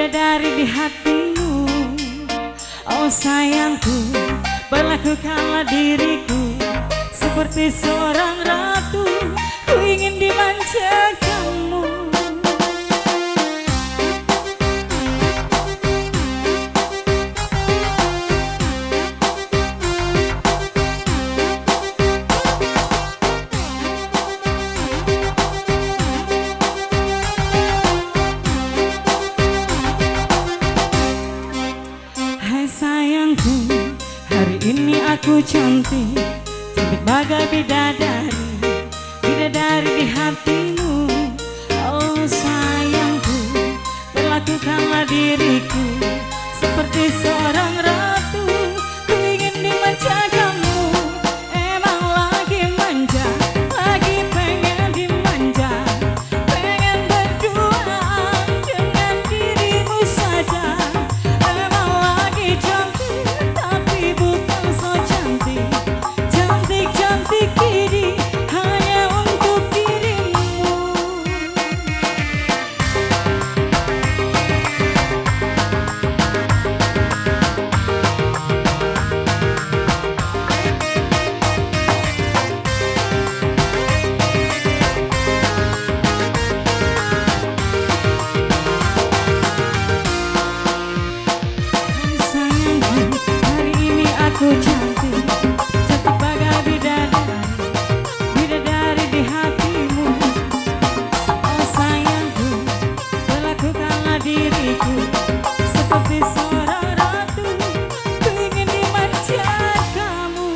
bidadari di hatimu. Oh sayangku, perlakukanlah diriku seperti seorang ratu. Ku ingin dimanjakanmu. Hai sayangku, hari ini aku cantik, cantik bagai bidadari, bidadari di hatimu. Oh sayangku, perlakukanlah diriku seperti seorang ratu. Ku ingin dimanjakanmu. Emang lagi manja, lagi pengen dimanja, pengen berduaan dengan dirimu saja. Emang lagi cantik, tapi bukan so cantik, cantik-cantik ini hanya untuk dirimu. Sayangku, hari ini aku cantik, cantik bagai bidadari, bidadari di hatimu. Oh sayangku, perlakukanlah diriku seperti seorang ratu. Ku ingin dimanjakanmu.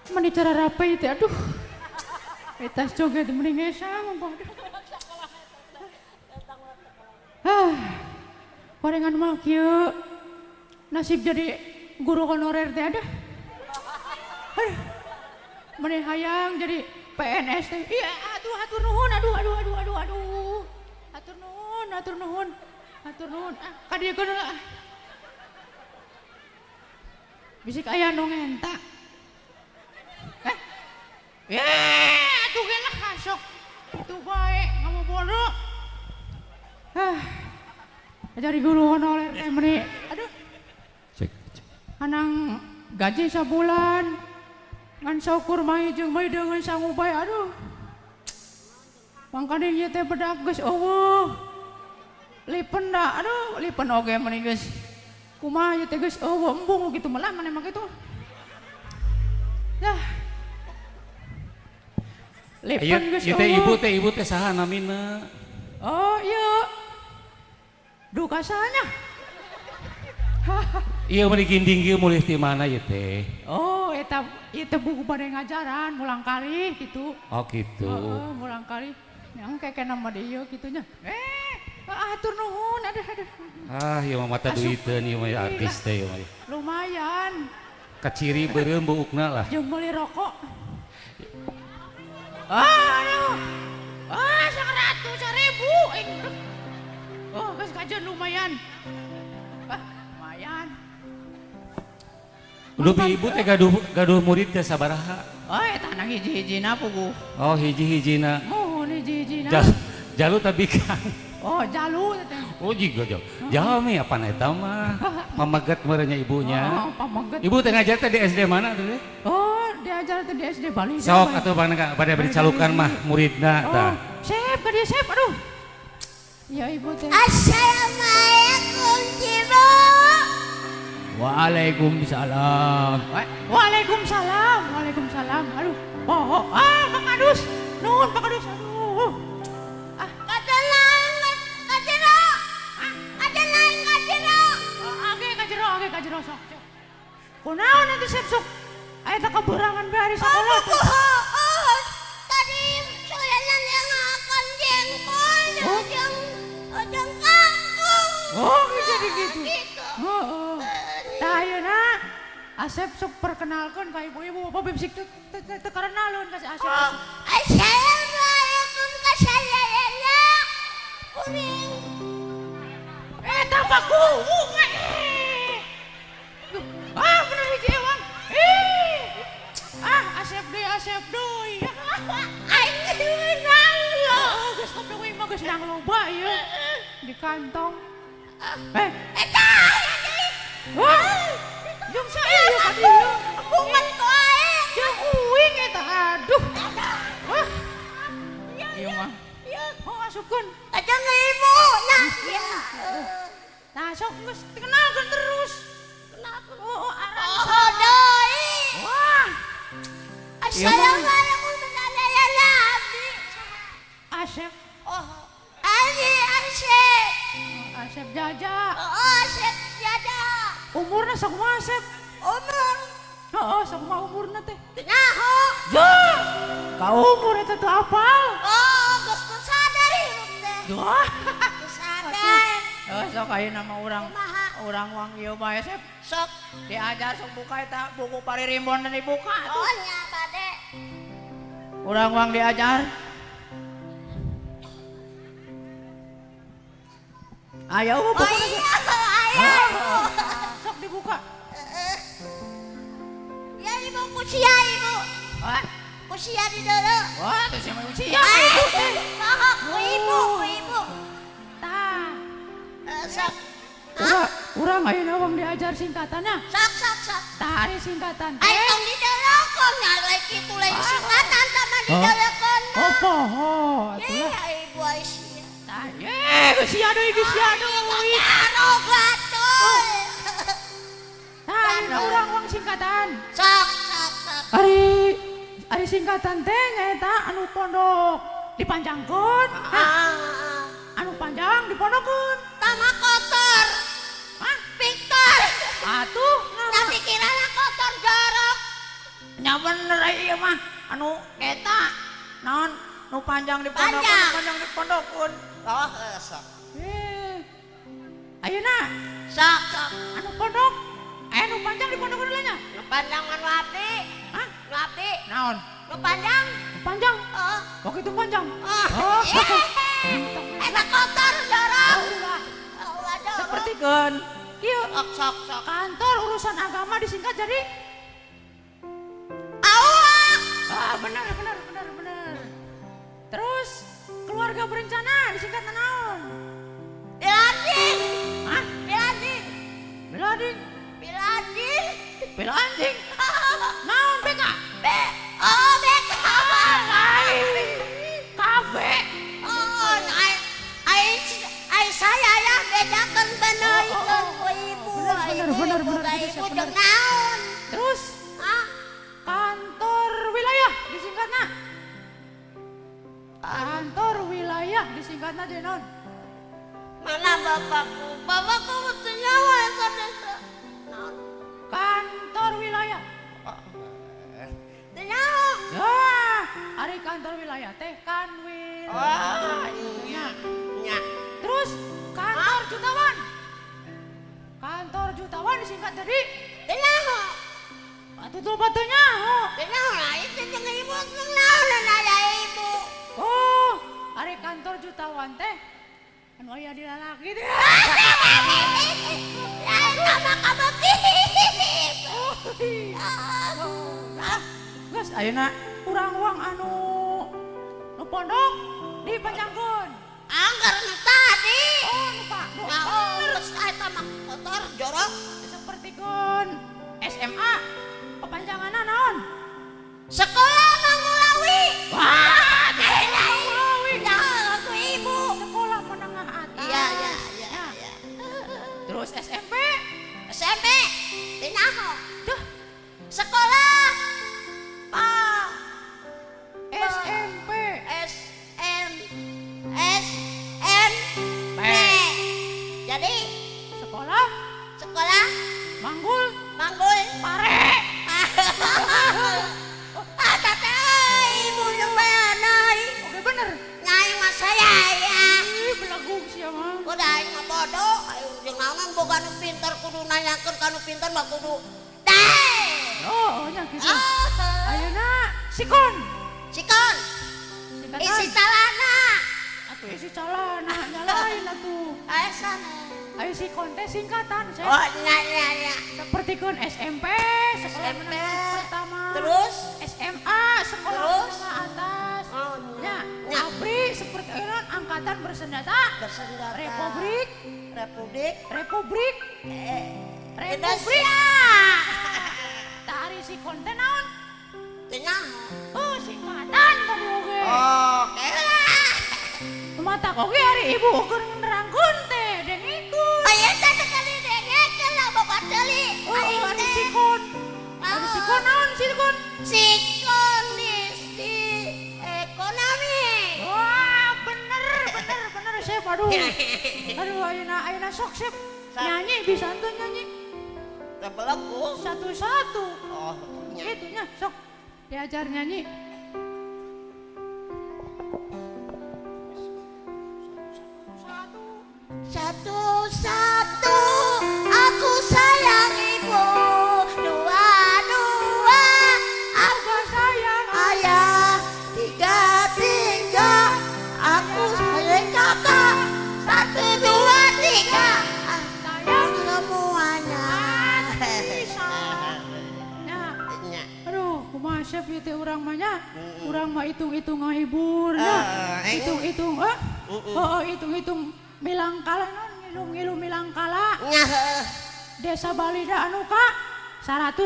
Mani cara rapi itu, aduh. Etas joget mending sama, aduh. Parengan mah kieu nasib jadi guru honorer teh ada. Aduh. Mani hayang jadi PNS teh. Iya, atur nuhun, aduh. Atur nuhun. Ah, kadiekeun heula. Bisik aya nu ngenta. Atuh ge lah hasok. Tuh bae, kamu bodoh. Jadi guru honorer meni. Aduh. Cek. Anang gaji sabulan. Ngan saukur mai jeung mai dengan sangubay. Aduh. Mangkana ieu teh bedak geus eueuh. Lipen da, aduh, lipen oge meni geus. Kumaha ieu teh geus eueuh embung kitu melah mane mah kitu. Dah. Lipen geus eueuh. Ibu teh saha namina? Oh iya. Duka sahanya. Iya meni ginding ieu mulih ti mana ieu teh? Oh, eta buku pada ngajaran mulang kali gitu. Oh gitu. Mulang kali. Yang keke nama dia gitunya. Atur nuhun, aduh. Ah, ieu mah mata duiteun ieu mah artis teh ieu mah. Lumayan. Kaciri beureum buukna lah. Jeung meuli rokok. Aduh. 100.000. Oh, geus kajen lumayan. Lumayan. Udah ibu teh gaduh murid teh sabaraha? Oh, eta nang hiji-hijina puguh. Oh, hiji-hijina. Mohon hiji-hijina. Jalu tapi kan. Oh, jalu teh. Oh, jiga jalu. Jalmi apa eta mah? Pamaget merenya ibunya. Oh, pamaget. Ibu teh ngajar teh di SD mana tuh? Oh, diajar teh di SD Bali. Sok atuh pada dicalukan mah muridna tah. Sep, ka dia sep, aduh. Ya ibu teh. Assalamualaikum Ciro. Waalaikumsalam. Waalaikumsalam. Aduh. Oh. Pak Kadus. Nuhun Pak Kadus. Aduh. Kata lain Kak Ciro. Ada lain Kak Ciro. Kak Jero sok. Kunaon nanti sep sok. Aya teh keberangan bae di sakola teh. Tadi soyalan yang akan jengkol yang kangkung. Oh, jadi gitu. Gitu. Heeh. Tah ayeuna Asep sok perkenalkan ka ibu-ibu apa bibsik teu karenalun ka si Asep. Assalamualaikum Kak Sayana. bapakku. Ah, bener hiji ewang. Asep deui. Aing menang lo. Geus kopi we mah geus nang loba ieu. Di kantong. Eta. Jeung sa ieu ka dieu. Bungan ko aing. Jeung uing eta. Aduh. Ieu mah. Oh, asupkeun. Aja ibu. Nah, ya. Nah, sok geus dikenalkeun terus. Kenapa? Oh, aran. Oh, doi. Wah, Assalamualaikum warahmatullahi wabarakatuh. Asep. Oh, Asep. Asep Jaja. Oh, Asep Jada. Umurna sakumaha Asep? Umur. Heeh, sakumaha umurna teh? Kenapa? Jah. Ka umur eta teu apal. Oh, geus sadar hirup teh. Jah. Geus sadar. Sok ayeuna mah Kumaha? urang wang ieu bae Asep. Sok. Diajar sok buka eta buku paririmbon dan dibuka tuh. Oh, nya bade. Urang wang diajar. Ayo Oh buku. iya, ayo. Sok dibuka. Ya ibu kusia ibu. Wah, Kusia di dulu. wah tuh si manusia. Ayo, mohon ku ibu. Tah. Sok. Urang ayeuna wang diajar singkatannya. Sok. Tah ari singkatan. Ayo tong di dulu kok nyalek itu lagi singkatan sama di dulu kon. Oh, poho. Ya ibu Aisyah. Tah, geus sia deui. Karo gatul. Tah, urang wang singkatan. Sok. Ari singkatan teh nyaeta anu pondok dipanjangkeun. Anu panjang dipondokkeun. Tama kotor. Hah? Victor. Atuh, Tapi kirana kotor jorok. nya bener ieu mah anu eta naon nu panjang dipondokkeun, Panjang. panjang dipondokkeun. Oh, sok. Ayeuna Sok. anu pondok, anu panjang dipondokkeun heula nya. Nu panjang anu abdi. Hah? Nu abdi. Naon? Nu panjang. Panjang. Oh. Kok itu panjang? Oh. Eta kotor jorok. Oh, waduh. Sapertikeun kieu Sok. kantor urusan agama disingkat jadi Awak. benar. Terus keluarga berencana disingkat naon? Biladin. Hah? Biladin. Belading. Biladin. Belanjing. Naon BK? Oh, beka. Kafe. Oh, ai saya ya bedakeun beneikeun ku ibu. Bener. Ibu jeung naon? Terus Hah? kantor wilayah disingkatna. Kantor wilayah disingkatna jadi naon? Mana bapakku? Bapakku mesti nyawa eta desa. Naon? Kantor wilayah. Teu nyaho. Ya, ari kantor wilayah teh kanwil. Iya. Nya. Terus kantor jutawan. Kantor jutawan disingkat jadi Teu nyaho. batunya. Teu nyaho lah itu jeung ibu jeung naon aya ibu. Oh, ari kantor jutawan teh anu aya di lalaki teh. Ya eta mah kabeutik. Geus ayeuna urang uang anu nu pondok dipanjangkeun. Angger nu tadi. Oh, nu Pak. Naon geus eta mah kotor jorok. Sapertikeun SMA kepanjanganna naon? Sekolah Manggulawi. Wah, Manggulawi. Ya, aku ibu. sekolah menengah atas. Iya. Terus SMP. SMP. Teu nyaho. Duh, Sekolah SMP. SMP. Jadi Sekolah Manggul Manggul. Pare. Ada teh ibu yang bayanai. Oke bener. Nyai mas saya ya. Ih, belagu sia mah. Kudu aing mah bodoh. Ayo jeung naon boga nu pinter kudu nanyakeun ka nu pinter mah kudu. Oh, nya kitu. Oh. Ayeuna sikon. Sikon. Singkatan. Isi talana. Atuh isi calana nyalain atuh. Asan. Ayo si kontes singkatan saya. Oh, nya. Seperti kan SMP, sekolah SMP. menengah pertama. Terus? SMA, sekolah Terus? menengah atas. Oh, Ya, nya. ABRI seperti kan angkatan bersenjata. Bersenjata. Republik, Republik. Republik, Republik. Indonesia. Tari si konten naon? Tengah. Oh, singkatan tadi oge. Oke lah. Mata koge hari ibu keur nerangkeun teh deng ikut. Aya teh kali dengekeun lah bapak teli. Oh, ada sikon. Ada sikon naon sikon? Kondisi ekonomi. Wah, bener Chef. Aduh. Aduh, ayeuna sok Chef. Nyanyi bisa tuh nyanyi. Tebelaku. Satu-satu. Oh, nya. Itunya sok diajar nyanyi. Satu-satu aku sayang ibu. Dua-dua aku Sayang ayah. Tiga-tiga aku sayang kakak. Satu, dua, tiga. sayang Semuanya. bisa. Nah, Nya. aduh, kumaha Chef ieu teh urang mah nya. Urang mah hitung-hitung ngahibur nya. Hitung-hitung, hitung-hitung milang kala non, ngilu-ngilu milang kala. Nya. Desa Balida anu ka 180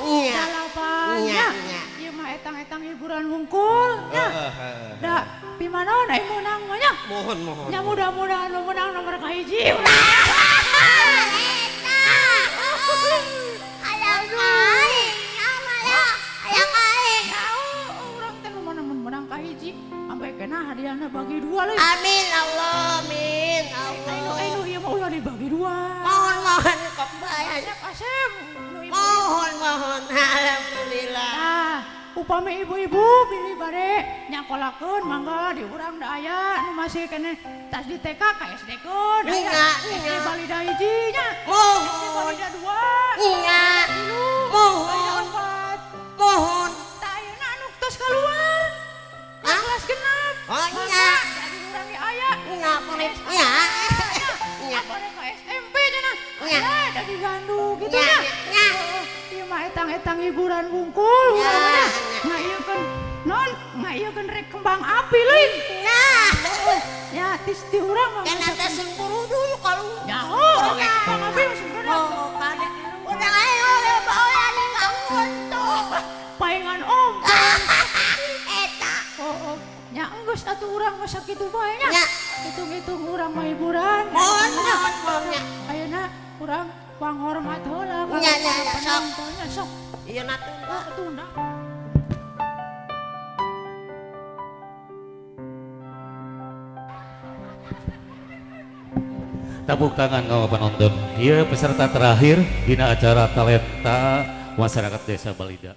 Iya. dalapannya. Iya. Ieu mah etang-etang hiburan wungkul nya. Da pimanaon ai menang mah nya. Mohon. Nya mudah-mudahan nu menang nomor kahiji. Eta. Hayang aing. Amaya. Hayang aing. Urang teh nu menang kahiji. Sampai kena hadiahna bagi dua leuy. Amin Allah. Amin Allah. Ayo ieu mah ulah dibagi dua. Mohon kebayang. Asep. Mohon. Alhamdulillah. Nah, upami ibu-ibu pilih bade nyakolakeun mangga di urang da aya nu masih kene tas di TK ka SD-keun. Iya. SD Balida hiji nya. SD Mohon. Balida 2. Iya. Tilu. Mohon. Balida 4. Mohon. Tah ayeuna anu tos keluar. Ka Hah? kelas genep. Oh, Mangga, iya. jadi urang ge aya. Iya, boleh. Iya. Iya. Bade ka SMP cenah. Iya. Aya da di Bandung gitu Iya, nya. iya. Ieu mah etang-etang hiburan wungkul Iya, urang mah. iya. Ngaieukeun non, ngaieukeun rek kembang api leuy. Nah. Ya, tis ti urang mah. Kan ada semburu dulu kalau. Nyaho, kembang api masih bener. Oh, kada. Udah ayo bawa nih kamu tuh. Paengan om. Eta. Oh. Nya enggeus atuh urang mah sakitu bae nya. Nya. Hitung-hitung urang mah hiburan. Mohon. Ayeuna urang panghormat heula ka Nya, sok. penontonnya sok. Iya natu. Tunda. Tepuk tangan kawan penonton. Ia peserta terakhir dina acara talenta masyarakat Desa Balida.